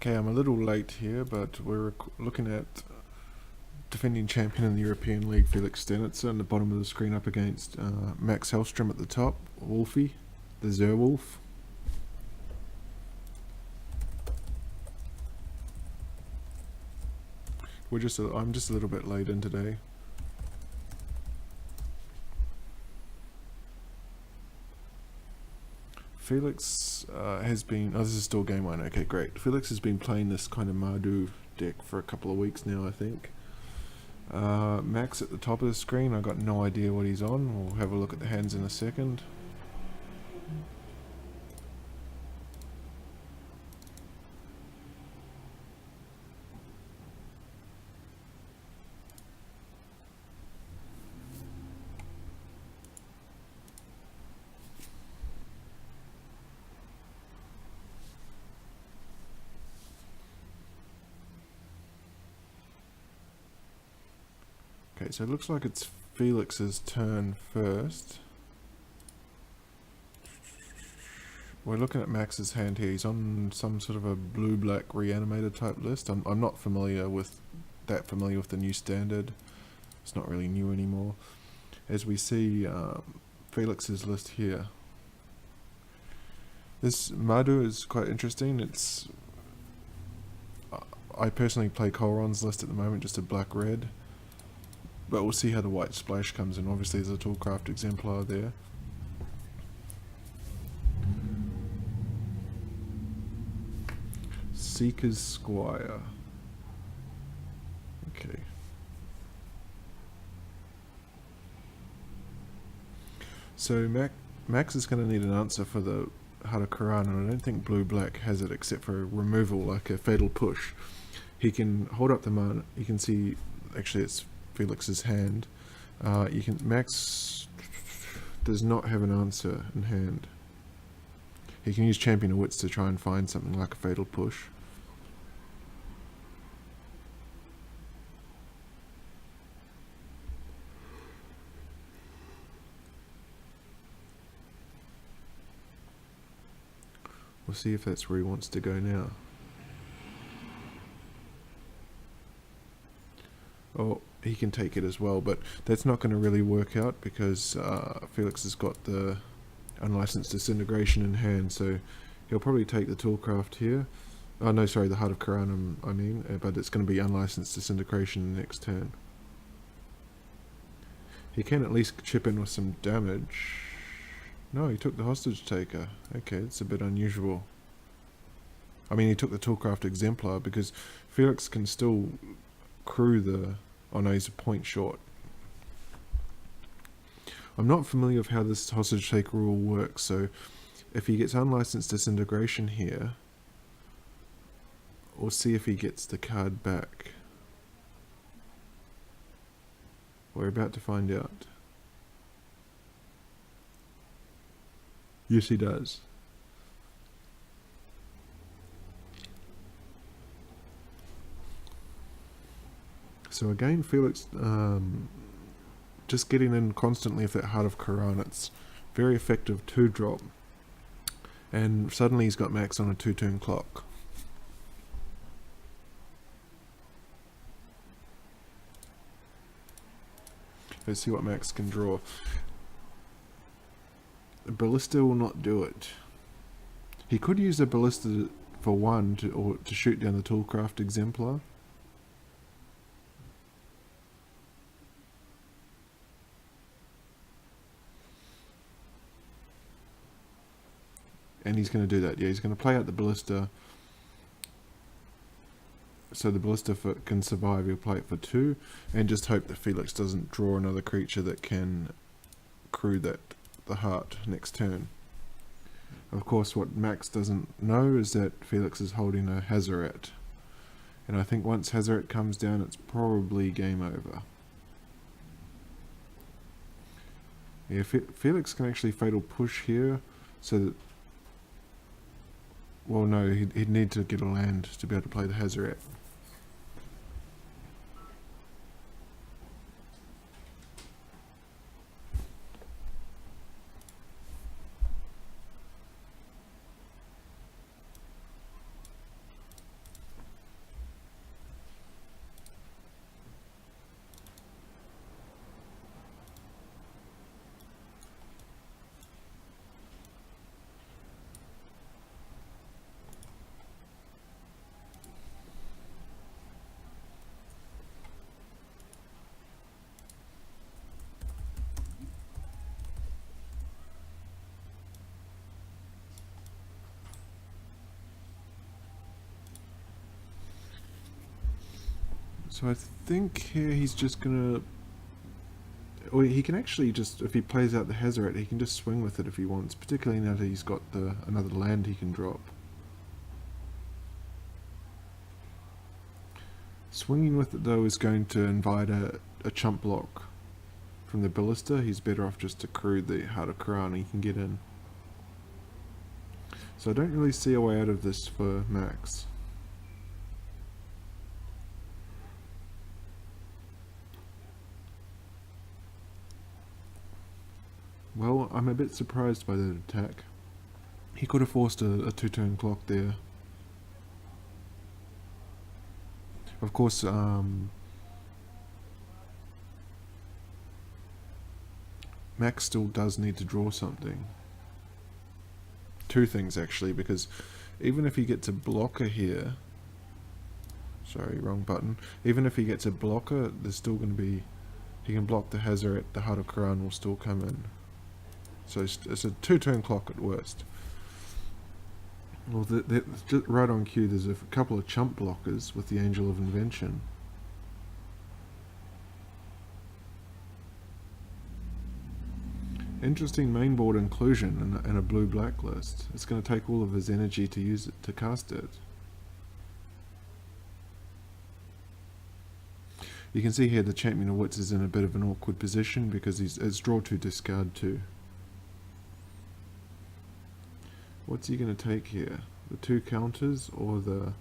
Okay, I'm a little late here, but we're looking at defending champion in the European League, Felix Stenitzer, on the bottom of the screen up against Max Hellstrom at the top, Wolfie, the Zerwolf. I'm just a little bit late in today. Felix has been... Oh, this is still game 1. Okay, great. Felix has been playing this kind of Mardu deck for a couple of weeks now, I think. Max at the top of the screen, I've got no idea what he's on. We'll have a look at the hands in a second. Okay, so it looks like it's Felix's turn first. We're looking at Max's hand here. He's on some sort of a blue-black reanimator type list. I'm not familiar with the new standard. It's not really new anymore. As we see Felix's list here. This Mardu is quite interesting. I personally play Colron's list at the moment, just a black-red. But we'll see how the white splash comes in. Obviously there's a Toolcraft exemplar there. Seeker's Squire. Okay. So Max is going to need an answer for the Heart of Quran, and I don't think blue-black has it except for removal, like a Fatal Push. He can hold up the mana. You can see, actually it's Felix's hand. Max does not have an answer in hand. He can use Champion of Wits to try and find something like a Fatal Push. We'll see if that's where he wants to go now. Oh, he can take it as well, but that's not going to really work out because Felix has got the Unlicensed Disintegration in hand, so he'll probably take the Toolcraft here. Oh no, sorry, the Heart of Quran, I mean, but it's going to be Unlicensed Disintegration the next turn. He can at least chip in with some damage. No, he took the Hostage Taker. Okay, it's a bit unusual. I mean, he took the Toolcraft Exemplar because Felix can still crew the... Oh no, he's a point short. I'm not familiar with how this Hostage Taker rule works, so if he gets Unlicensed Disintegration here, we'll see if he gets the card back. We're about to find out. Yes, he does. So again, Felix just getting in constantly with that Heart of Quran. It's very effective 2-drop. And suddenly he's got Max on a 2-turn clock. Let's see what Max can draw. The Ballista will not do it. He could use the Ballista for 1 to shoot down the Toolcraft Exemplar. And he's going to do that. Yeah, he's going to play out the Ballista. So the Ballista can survive. He'll play it for 2. And just hope that Felix doesn't draw another creature that can crew the heart next turn. Of course, what Max doesn't know is that Felix is holding a Hazaret. And I think once Hazaret comes down, it's probably game over. Yeah, Felix can actually Fatal Push here. So that... Well, no, he'd need to get a land to be able to play the Hazaret. So I think here he's just gonna... Or he can actually just, if he plays out the Hazoret, he can just swing with it if he wants, particularly now that he's got another land he can drop. Swinging with it though is going to invite a chump block from the Ballista. He's better off just to crew the Heart of Khorana, he can get in. So I don't really see a way out of this for Max. Well, I'm a bit surprised by that attack. He could have forced a 2-turn clock there. Of course, Max still does need to draw something. Two things actually, because even if he gets a blocker here... Sorry, wrong button. Even if he gets a blocker, there's still going to be... He can block the Hazoret, the Heart of Khorana will still come in. So it's a 2-turn clock at worst. Well, just right on cue, there's a couple of chump blockers with the Angel of Invention. Interesting mainboard inclusion in a blue-black list. It's going to take all of his energy to use it to cast it. You can see here the Champion of Wits is in a bit of an awkward position because it's draw to discard 2. What's he going to take here? The 2 counters or the...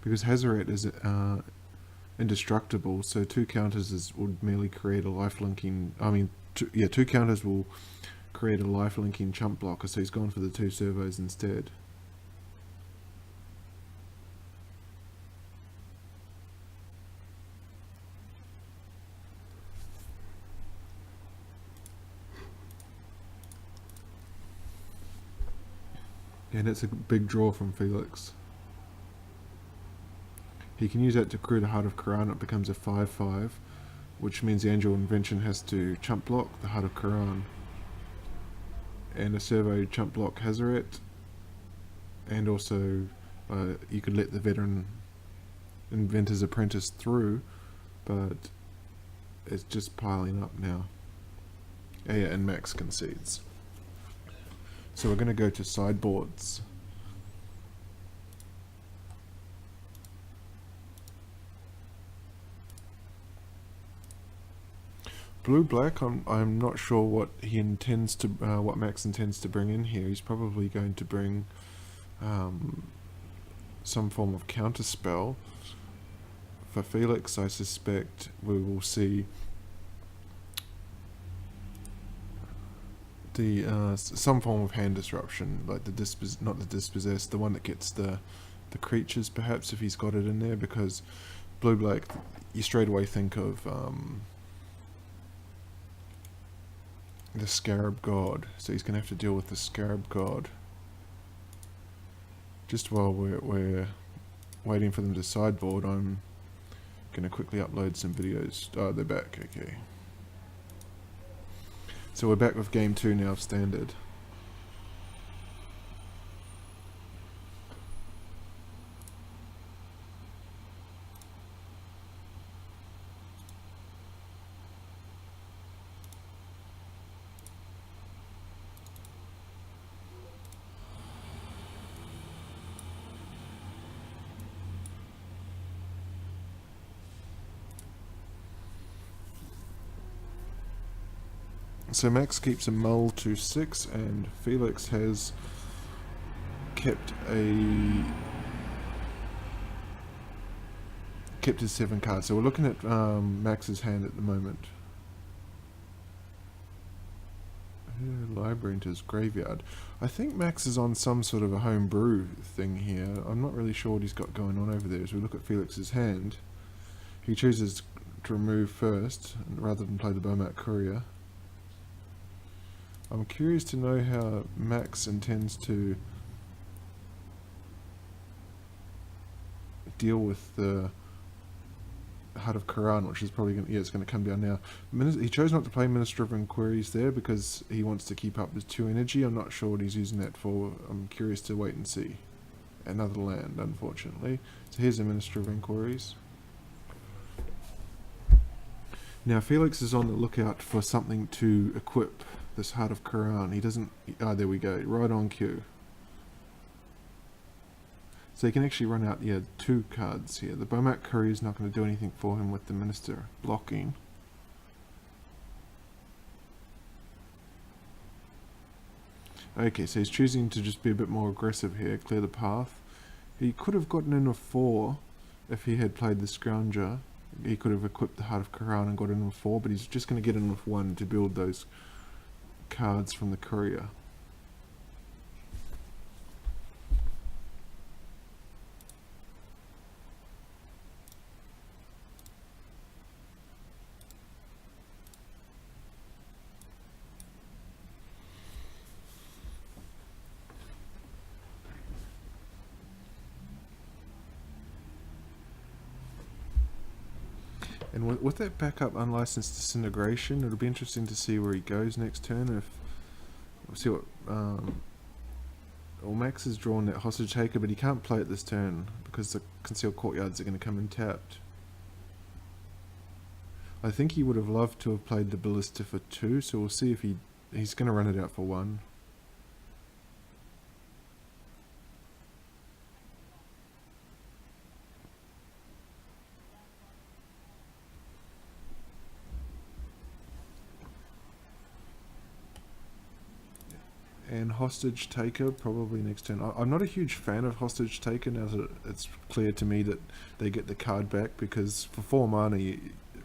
Because Hazoret is indestructible, so 2 counters would merely create a life-linking... I mean, 2 counters will create a life-linking chump blocker, so he's gone for the 2 servos instead. And it's a big draw from Felix. He can use that to crew the Heart of Khorana. It becomes a 5-5, which means the Angel Invention has to chump block the Heart of Khorana. And a servo chump block Hazoret. And also, you could let the Veteran Inventor's Apprentice through, but it's just piling up now. Yeah, and Max concedes. So we're going to go to sideboards. Blue-black, I'm not sure what he intends to, what Max intends to bring in here. He's probably going to bring some form of counterspell. For Felix, I suspect we will see some form of hand disruption, like not the dispossess, the one that gets the creatures, perhaps, if he's got it in there, because blue-black, you straight away think of the Scarab God, so he's going to have to deal with the Scarab God. Just while we're waiting for them to sideboard, I'm going to quickly upload some videos. Oh, they're back, okay. So we're back with game 2 now of Standard. So Max keeps a mull to 6, and Felix has kept his 7 cards. So we're looking at Max's hand at the moment. Library into his graveyard. I think Max is on some sort of a homebrew thing here. I'm not really sure what he's got going on over there. As we look at Felix's hand, he chooses to remove first rather than play the Bomat Courier. I'm curious to know how Max intends to deal with the Heart of Khorana, which is probably going to, yeah, it's going to come down now. He chose not to play Minister of Inquiries there because he wants to keep up his 2 energy. I'm not sure what he's using that for. I'm curious to wait and see. another land, unfortunately. So here's the Minister of Inquiries. Now Felix is on the lookout for something to equip this Heart of Quran. He doesn't... Ah, there we go. Right on cue. So he can actually run out, yeah, 2 cards here. The Bomat Courier is not going to do anything for him with the Minister blocking. Okay, so he's choosing to just be a bit more aggressive here, clear the path. He could have gotten in with 4 if he had played the Scrounger. He could have equipped the Heart of Quran and got in with 4, but he's just going to get in with 1 to build those cards from the Courier. And with that backup unlicensed disintegration, it'll be interesting to see where he goes next turn. If we'll see what well, Max has drawn that hostage taker, but he can't play it this turn because the concealed courtyards are going to come in tapped. I think he would have loved to have played the ballista for 2, so we'll see if he's going to run it out for 1. And hostage taker probably next turn. I'm not a huge fan of hostage taker now that it's clear to me that they get the card back, because for 4 mana,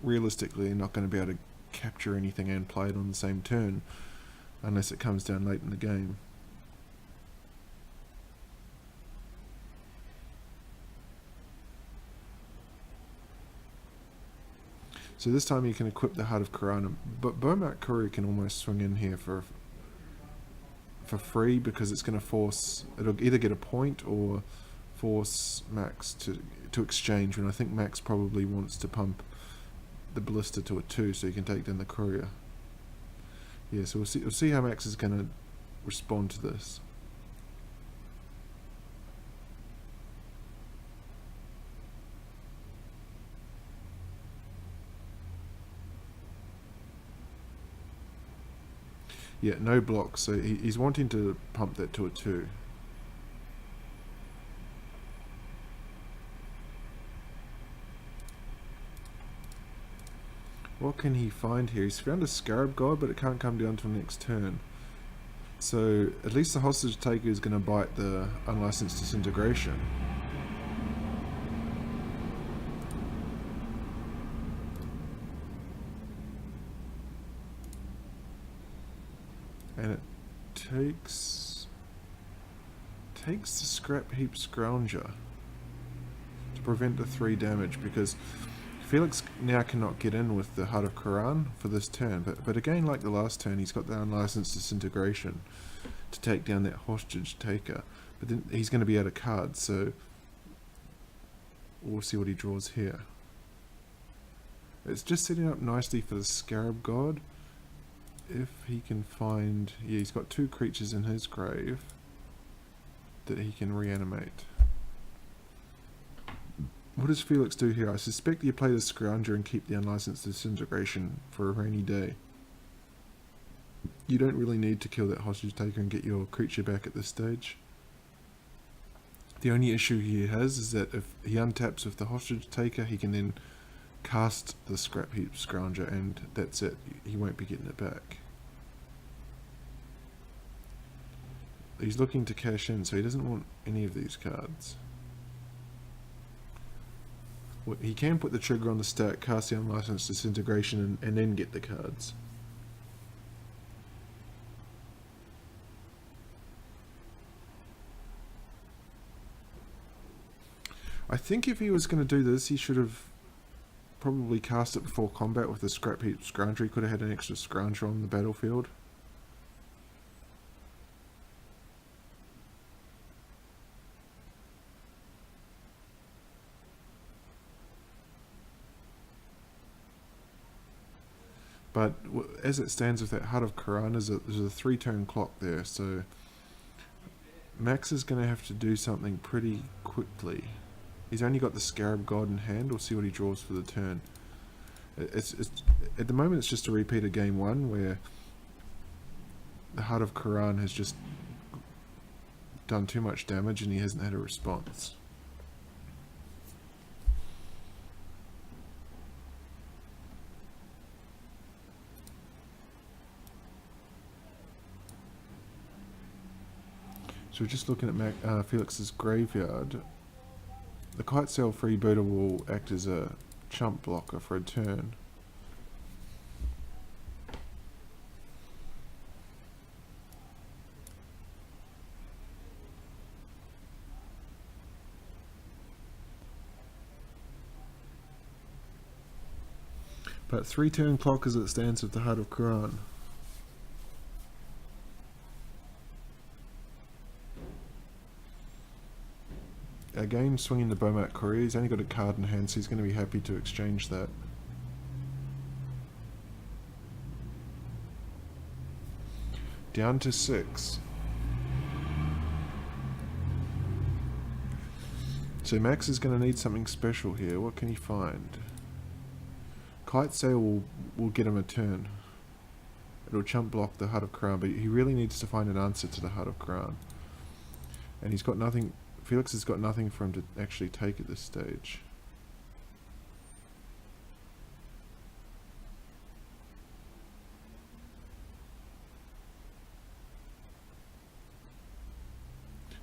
realistically, you're not going to be able to capture anything and play it on the same turn unless it comes down late in the game. So this time you can equip the Heart of Quran, but Bomat Courier can almost swing in here for free, because it's going to force... It'll either get a point or force Max to exchange, and I think Max probably wants to pump the ballista to a 2 so he can take down the Courier. Yeah, so we'll see how Max is going to respond to this. Yeah, no blocks, so he's wanting to pump that to a 2. What can he find here? He's found a Scarab God, but it can't come down till next turn. So at least the hostage taker is going to bite the unlicensed disintegration. And it takes the Scrap Heap Scrounger to prevent the 3 damage, because Felix now cannot get in with the Heart of Quran for this turn, but again, like the last turn, he's got the unlicensed disintegration to take down that hostage taker, but then he's going to be out of cards, so we'll see what he draws here. It's just setting up nicely for the Scarab God. If he can find... Yeah, he's got 2 creatures in his grave that he can reanimate. What does Felix do here? I suspect you play the Scrounger and keep the unlicensed disintegration for a rainy day. You don't really need to kill that hostage taker and get your creature back at this stage. The only issue he has is that if he untaps with the hostage taker, he can then cast the Scrap Heap Scrounger, and that's it. He won't be getting it back. He's looking to cash in, so he doesn't want any of these cards. Well, he can put the trigger on the stack, cast the unlicensed disintegration, and then get the cards. I think if he was going to do this, he should have probably cast it before combat with the Scrap Heap Scrounger. He could have had an extra Scrounger on the battlefield. But as it stands with that Heart of Quran, there's a 3-turn clock there, so Max is going to have to do something pretty quickly. He's only got the Scarab God in hand. We'll see what he draws for the turn. It's at the moment it's just a repeat of game 1 where the Heart of Quran has just done too much damage and he hasn't had a response. So we're just looking at Felix's graveyard. The Kite Sail Freebooter will act as a chump blocker for a turn. But 3 turn clock as it stands with the Heart of Quran. Again, swinging the Bomat Courier. He's only got a card in hand, so he's going to be happy to exchange that. Down to 6. So Max is going to need something special here. What can he find? Kite Sail will get him a turn. It'll chump block the Heart of Quran, but he really needs to find an answer to the Heart of Quran. And he's got nothing. Felix has got nothing for him to actually take at this stage.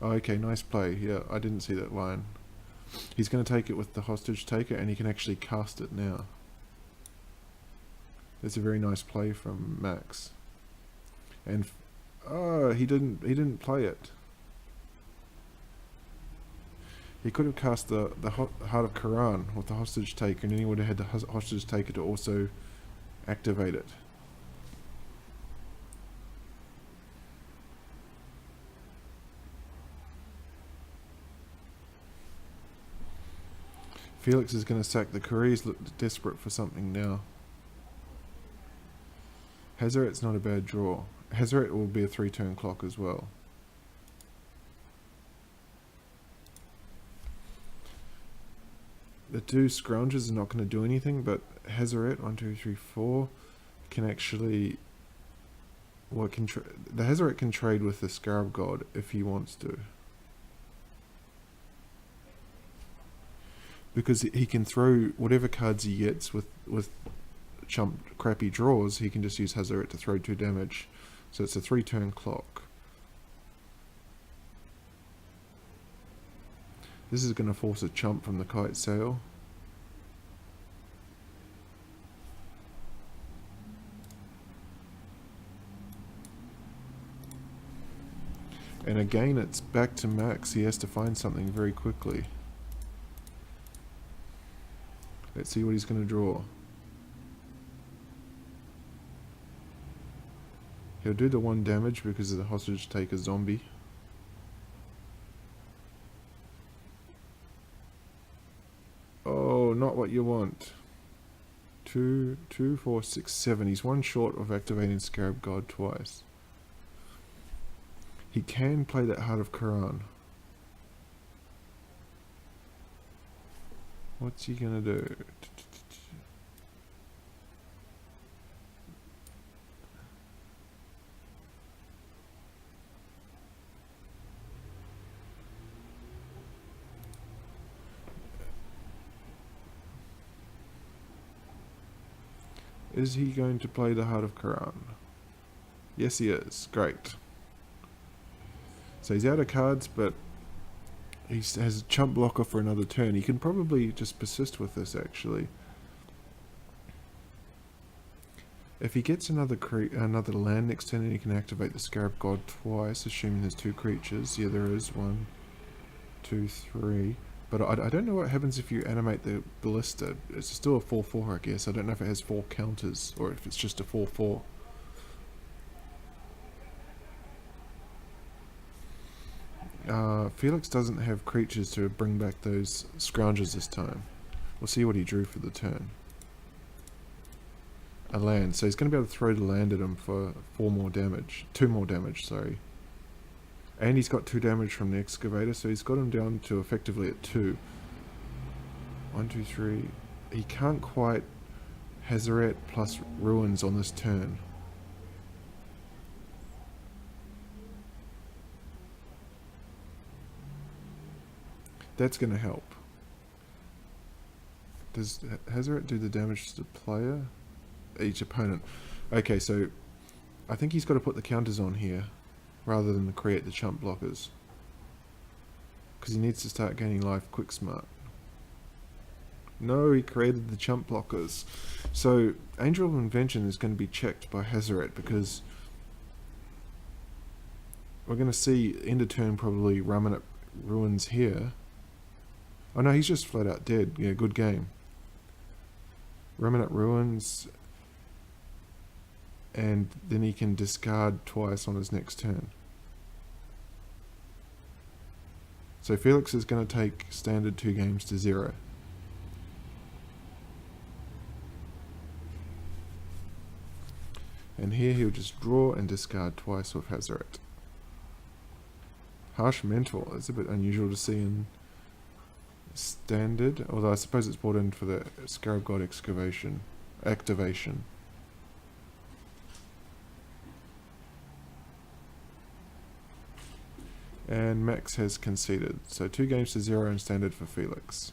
Oh, okay, nice play. Yeah, I didn't see that line. He's going to take it with the Hostage Taker, and he can actually cast it now. That's a very nice play from Max. And oh, he didn't play it. He could have cast the Heart of Quran with the Hostage Taker, and then he would have had the Hostage Taker to also activate it. Felix is going to sack the Courier. He's desperate for something now. Hazaret's not a bad draw. Hazaret will be a 3 turn clock as well. The 2 scroungers are not going to do anything, but Hazaret, 1, 2, 3, 4, can actually... Well, the Hazaret can trade with the Scarab God if he wants to. Because he can throw whatever cards he gets with chump crappy draws, he can just use Hazaret to throw 2 damage. So it's a 3 turn clock. This is going to force a chump from the Kite Sail. And again, it's back to Max. He has to find something very quickly. Let's see what he's going to draw. He'll do the 1 damage because of the Hostage Taker zombie. Oh, not what you want. 2, 4, 6, 7. He's 1 short of activating Scarab God twice. He can play that Heart of Quran. What's he gonna do? Is he going to play the Heart of Quran? Yes, he is. Great. So he's out of cards, but he has a chump blocker for another turn. He can probably just persist with this, actually. If he gets another land next turn, he can activate the Scarab God twice, assuming there's 2 creatures. Yeah, there is. 1, 2, 3. But I don't know what happens if you animate the Ballista. It's still a 4/4, I guess. I don't know if it has 4 counters, or if it's just a 4/4. Felix doesn't have creatures to bring back those scroungers this time. We'll see what he drew for the turn. A land. So he's going to be able to throw the land at him for 4 more damage. 2 more damage, sorry. And he's got 2 damage from the excavator, so he's got him down to effectively at 2. 1, 2, 3. He can't quite Hazaret plus ruins on this turn. That's going to help. Does Hazaret do the damage to the player? Each opponent. Okay, so I think he's got to put the counters on here rather than create the chump blockers, because he needs to start gaining life quick smart. No, he created the chump blockers. So Angel of Invention is going to be checked by Hazaret, because we're going to see end of turn probably Raminot ruins here. Oh no, he's just flat out dead. Yeah, good game. Raminot ruins, and then he can discard twice on his next turn. So Felix is going to take standard 2 games to 0. And here he'll just draw and discard twice with Hazaret. Harsh Mental is a bit unusual to see in standard, although I suppose it's brought in for the Scarab God activation. And Max has conceded, so 2 games to 0 in standard for Felix.